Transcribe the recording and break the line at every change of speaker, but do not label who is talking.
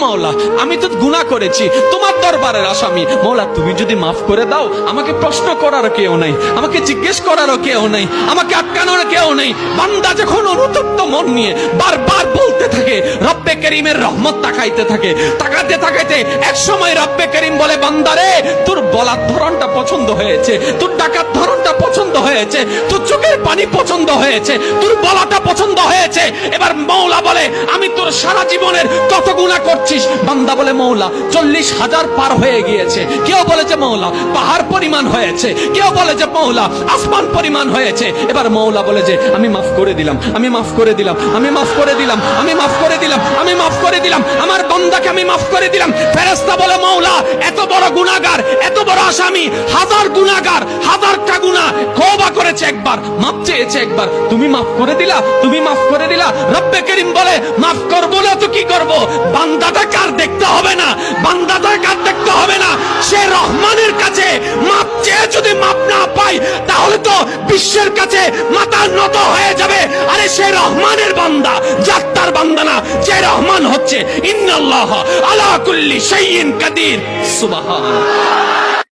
মাওলা, আমি তো গুনাহ করেছি, তোমার দরবারের আসামি। মাওলা তুমি যদি মাফ করে দাও, আমাকে প্রশ্ন করার কেউ নাই, আমাকে জিজ্ঞেস করারও কেউ নাই, আমাকে আটকানোর কেউ নেই। বান্দা যখন অনুতপ্ত মন নিয়ে বারবার বলতে থাকে, রব্বে করিমের রহমত তাকাইতে থাকে, তাকাতে তাকাইতে এক সময় রব্বে করিম বলে, বান্দারে তোর বলার ধরনটা পছন্দ হয়েছে, তোর ডাকার ধরনটা পছন্দ হয়েছে, তোর চোখের পানি পছন্দ হয়েছে, তোর বলাটা পছন্দ হয়েছে। এবার মওলা বলে, আমি তোর সারা জীবনের কত গুনাহ করছিস? বান্দা বলে, মওলা 40,000 পার হয়ে গিয়েছে। কেউ বলে যে মওলা পাহাড় পরিমাণ হয়েছে, কেউ বলে যে মওলা আসমান পরিমাণ হয়েছে। এবার মওলা বলে যে আমি মাফ করে দিলাম, আমি মাফ করে দিলাম, আমি মাফ করে দিলাম, আমি মাফ করে দিলাম, আমি মাফ করে দিলাম, আমার বান্দাকে আমি মাফ করে দিলাম। ফেরেশতা বলে, মওলা এত বড় গুনাহগার, এত বড় আসামি, হাজার গুনাহগার, হাজারটা গুনাহ তওবা করেছে একবার, মাফ চেয়েছে একবার, তুমি মাফ করে দিলা, তুমি মাফ করে দিলা। রব্বে করিম বলে, মাফ করবো না তো কি করব? বান্দাটা কার দেখতে হবে না, বান্দাটা কার দেখতে হবে না। সে রহমানের কাছে মাফ চেয়ে যদি মাফ না পাই, তাহলে তো বিশ্বের কাছে মাথা নত হয়ে যাবে। আরে সে রহমানের বান্দা, জাত্তার বান্দা না, যে রহমান হচ্ছে ইন্নাল্লাহ আলা কুল্লি শাইইন কাদির। সুবহানাল্লাহ।